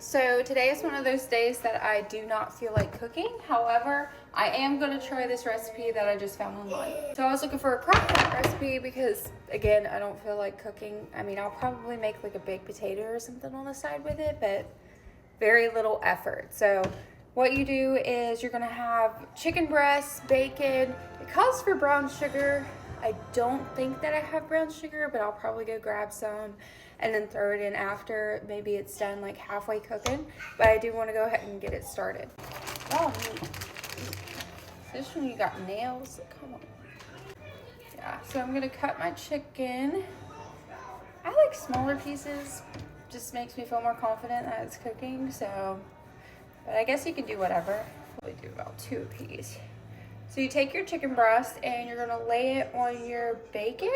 So today is one of those days that I do not feel like cooking. However, I am going to try this recipe that I just found online. So I was looking for a crock pot recipe because, again, I don't feel like cooking. I mean, I'll probably make like a baked potato or something on the side with it, but very little effort. So what you do is you're going to have chicken breasts, bacon. It calls for brown sugar. I don't think that I have brown sugar, but I'll probably go grab some and then throw it in after maybe it's done like halfway cooking. But I do want to go ahead and get it started. Oh, this one you got nails. Come on. Yeah, so I'm gonna cut my chicken. I like smaller pieces. Just makes me feel more confident that it's cooking. So, but I guess you can do whatever. Probably do about 2 apiece. So you take your chicken breast and you're gonna lay it on your bacon,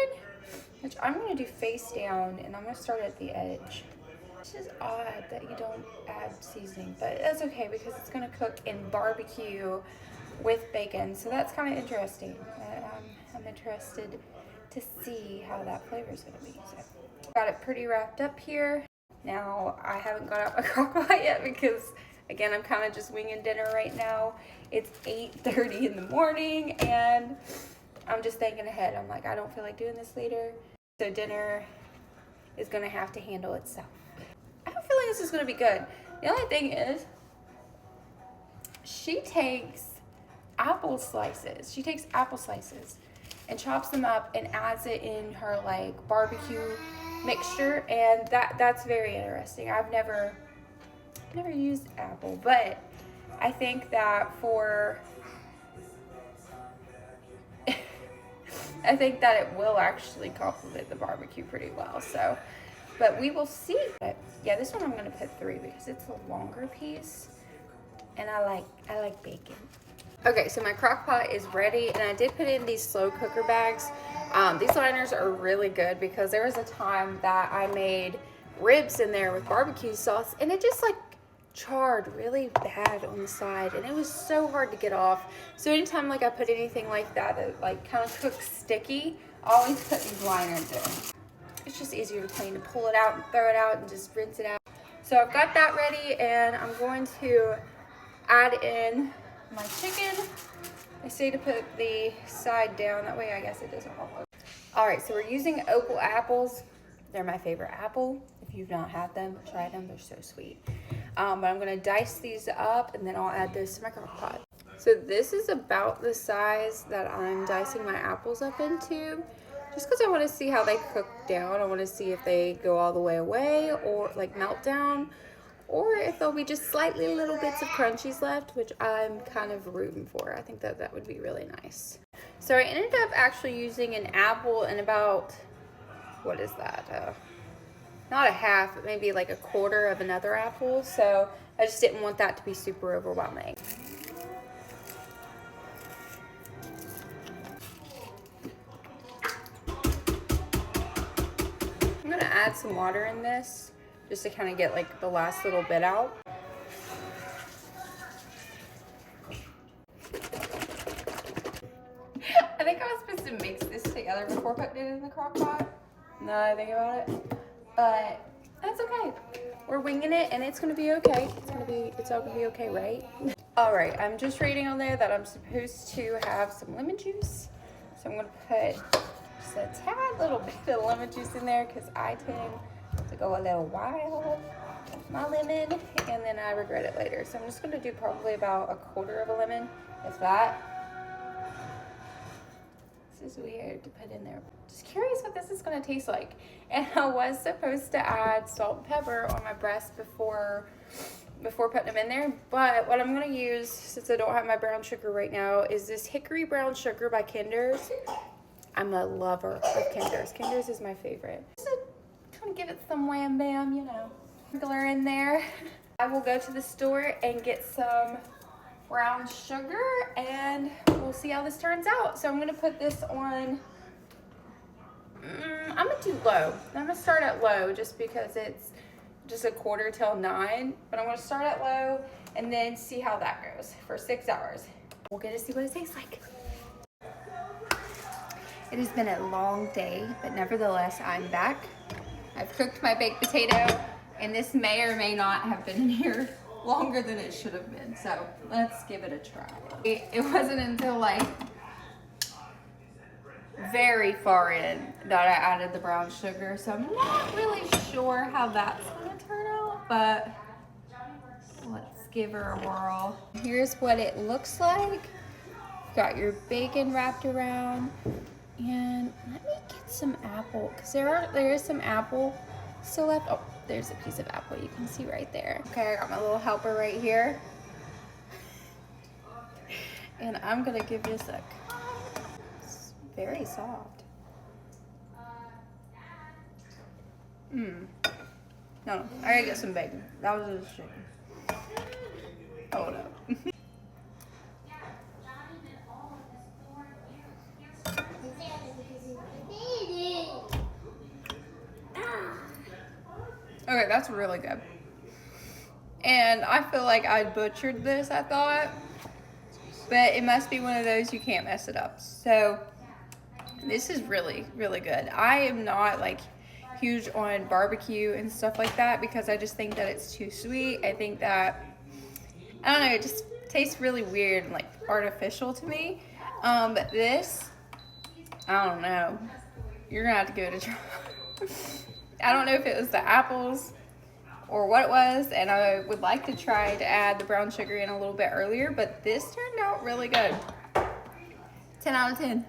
which I'm gonna do face down, and I'm gonna start at the edge. It's just odd that you don't add seasoning, but that's okay because it's gonna cook in barbecue with bacon. So that's kind of interesting. I'm interested to see how that flavor is gonna be. So got it pretty wrapped up here. Now I haven't got out my crock pot yet because, again, I'm kind of just winging dinner right now. It's 8:30 in the morning and I'm just thinking ahead. I'm like, I don't feel like doing this later. So dinner is gonna have to handle itself. I have a feeling this is gonna be good. The only thing is, she takes apple slices. She takes apple slices and chops them up and adds it in her like barbecue mixture, and that's very interesting. I've never used apple, but I think that I think that it will actually complement the barbecue pretty well. So, but we will see. But yeah, this one I'm gonna put 3 because it's a longer piece, and I like bacon. Okay, so my crock pot is ready, and I did put in these slow cooker bags. These liners are really good because there was a time that I made ribs in there with barbecue sauce, and it just like charred really bad on the side, and it was so hard to get off. So anytime like I put anything like that like kind of cooks sticky, I always put these liners in. It's just easier to clean, to pull it out and throw it out and just rinse it out. So I've got that ready, and I'm going to add in my chicken. I say to put the side down, that way I guess it doesn't fall over. All right, so we're using Opal apples. They're my favorite apple. If you've not had them, try them, they're so sweet. But I'm gonna dice these up and then I'll add this to my crock pot. So this is about the size that I'm dicing my apples up into, just because I want to see how they cook down. I want to see if they go all the way away or like melt down, or if there'll be just slightly little bits of crunchies left, which I'm kind of rooting for. I think that would be really nice. So I ended up actually using an apple and about, what is that? Not a half, but maybe like a quarter of another apple. So I just didn't want that to be super overwhelming. I'm gonna add some water in this just to kind of get like the last little bit out. I think I was supposed to mix this together before putting it in the crock pot. Now that I think about it. But that's okay. We're winging it and it's gonna be okay. It's all gonna be okay, right? All right, I'm just reading on there that I'm supposed to have some lemon juice. So I'm gonna put just a tad little bit of lemon juice in there because I tend to go a little wild with my lemon and then I regret it later. So I'm just gonna do probably about a quarter of a lemon, if that. This is weird to put in there. Just curious what this is gonna taste like. And I was supposed to add salt and pepper on my breast before putting them in there, but what I'm gonna use, since I don't have my brown sugar right now, is this hickory brown sugar by Kinder's. I'm a lover of Kinder's. Kinder's is my favorite. Just to kind of give it some wham bam, you know. Sprinkler in there. I will go to the store and get some brown sugar and we'll see how this turns out. So I'm gonna put this on, I'm gonna do low. I'm gonna start at low just because it's just a quarter till 9, but I'm gonna start at low and then see how that goes for 6 hours. We'll get to see what it tastes like. It has been a long day, but nevertheless, I'm back. I've cooked my baked potato. And this may or may not have been in here longer than it should have been. So let's give it a try. It wasn't until like very far in that I added the brown sugar. So I'm not really sure how that's gonna turn out, but let's give her a whirl. Here's what it looks like. Got your bacon wrapped around. And let me get some apple, because there is some apple still left. Oh, there's a piece of apple you can see right there. Okay, I got my little helper right here. And I'm gonna give this a, it's very soft. No, I gotta get some bacon. That was just chicken. Hold up. Okay, that's really good. And I feel like I butchered this, I thought. But it must be one of those you can't mess it up. So this is really, really good. I am not like huge on barbecue and stuff like that because I just think that it's too sweet. I think that, I don't know, it just tastes really weird and like artificial to me. But this, I don't know. You're gonna have to give it a try. I don't know if it was the apples or what it was, and I would like to try to add the brown sugar in a little bit earlier, but this turned out really good. 10 out of 10.